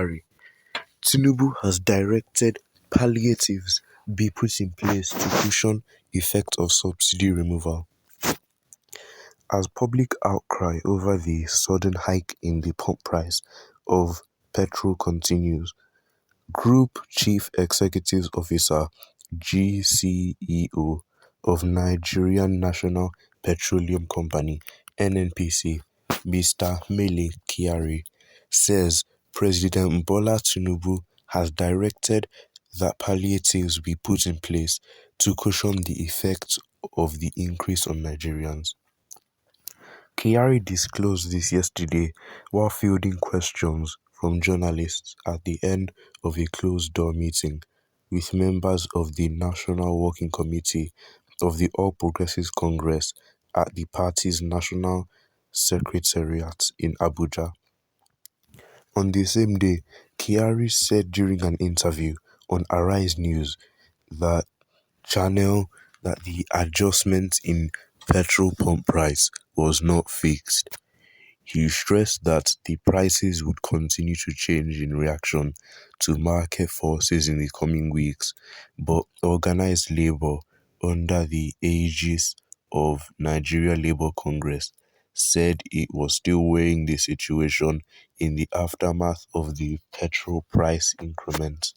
Kyari, Tinubu has directed palliatives be put in place to cushion effect of subsidy removal. As public outcry over the sudden hike in the pump price of petrol continues, Group Chief Executive Officer (GCEO) of Nigerian National Petroleum Company (NNPC), Mr. Mele Kyari, says President Bola Tinubu has directed that palliatives be put in place to cushion the effects of the increase on Nigerians. Kyari disclosed this yesterday while fielding questions from journalists at the end of a closed-door meeting with members of the National Working Committee of the All Progressives Congress at the party's National Secretariat in Abuja. On the same day, Kyari said during an interview on Arise News that channel that the adjustment in petrol pump price was not fixed. He stressed that the prices would continue to change in reaction to market forces in the coming weeks, but organized labor under the aegis of Nigeria Labour Congress said it was still weighing the situation in the aftermath of the petrol price increment.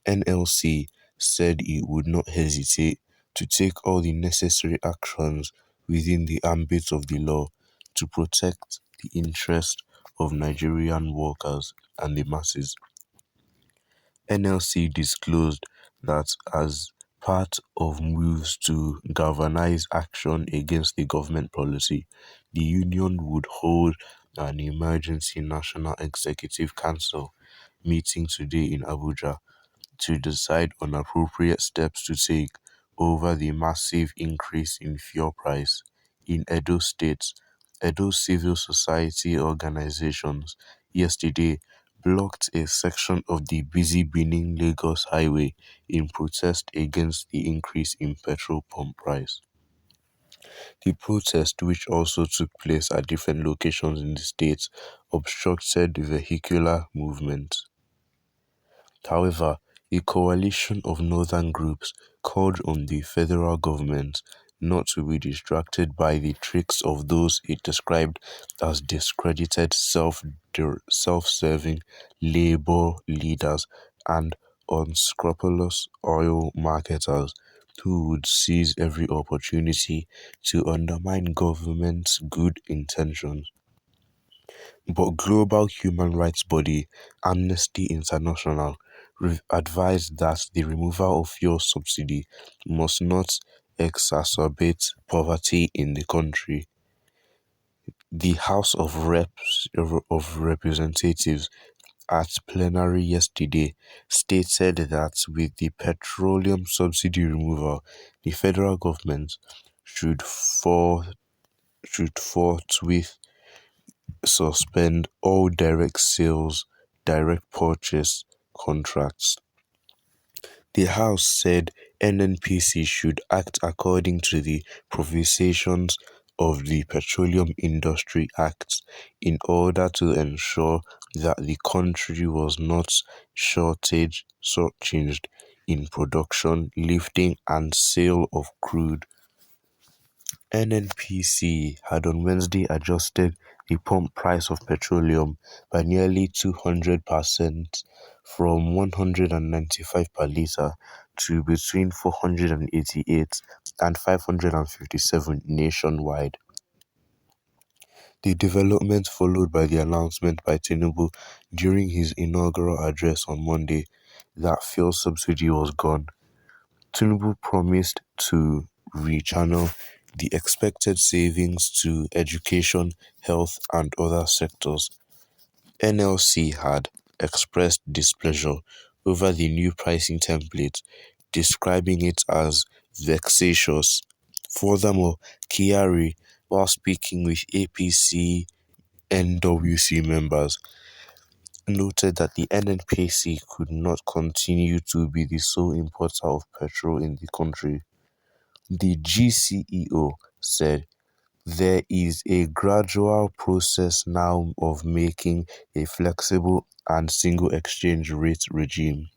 NLC said it would not hesitate to take all the necessary actions within the ambit of the law to protect the interest of Nigerian workers and the masses. NLC disclosed that as part of moves to galvanize action against the government policy, the union would hold an emergency National Executive Council meeting today in Abuja to decide on appropriate steps to take over the massive increase in fuel price. In Edo State, Edo civil society organizations yesterday blocked a section of the busy Benin-Lagos highway in protest against the increase in petrol pump price. The protest, which also took place at different locations in the state, obstructed vehicular movement. However, a coalition of northern groups called on the federal government not to be distracted by the tricks of those it described as discredited self-serving labor leaders and unscrupulous oil marketers who would seize every opportunity to undermine government's good intentions. But global human rights body Amnesty International advised that the removal of fuel subsidy must not exacerbate poverty in the country. The House of Representatives at plenary yesterday stated that with the petroleum subsidy removal, the federal government should forthwith suspend all direct sales, direct purchase contracts. The House said NNPC should act according to the provisions of the Petroleum Industry Act in order to ensure that the country was not shortchanged in production, lifting and sale of crude. NNPC had on Wednesday adjusted the pump price of petroleum by nearly 200% from $195 per litre to between $488 and $557 nationwide. The development followed by the announcement by Tinubu during his inaugural address on Monday that fuel subsidy was gone. Tinubu promised to rechannel the expected savings to education, health and other sectors. NLC had expressed displeasure over the new pricing template, describing it as vexatious. Furthermore, Kyari, while speaking with APC NWC members, noted that the NNPC could not continue to be the sole importer of petrol in the country. The GCEO said There is a gradual process now of making a flexible and single exchange rate regime.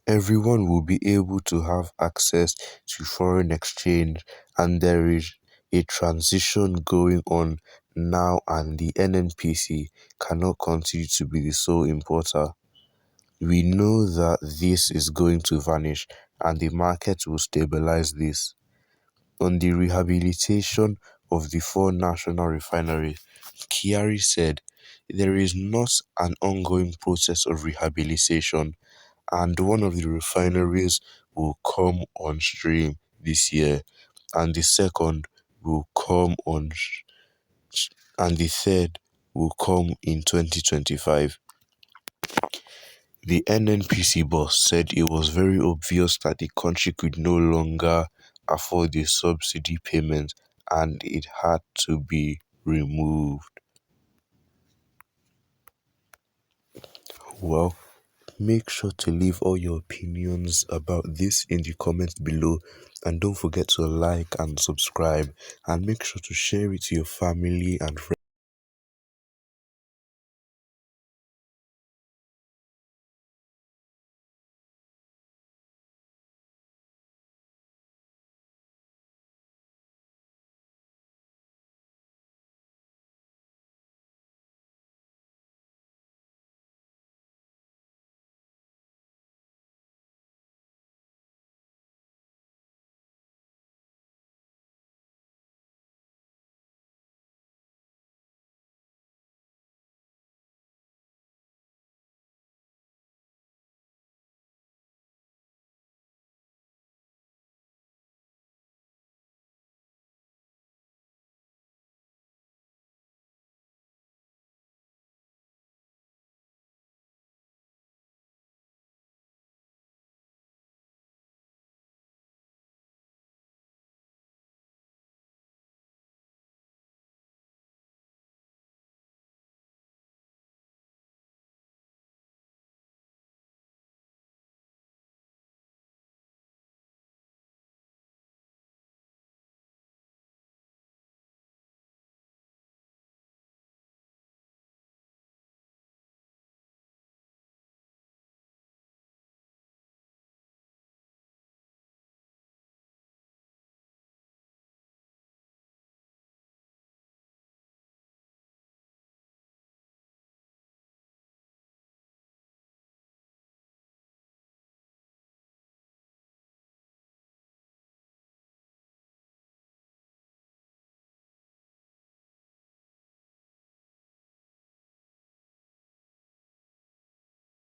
Everyone will be able to have access to foreign exchange, and there is a transition going on now, and the NNPC cannot continue to be the sole importer. We know that this is going to vanish and the market will stabilize this. On the rehabilitation of the four national refineries, Kyari said there is not an ongoing process of rehabilitation, and one of the refineries will come on stream this year, and the second will come on, and the third will come in 2025. The NNPC boss said it was very obvious that the country could no longer afford the subsidy payment and it had to be removed. Well, make sure to leave all your opinions about this in the comments below, and don't forget to like and subscribe, and make sure to share it to your family and friends.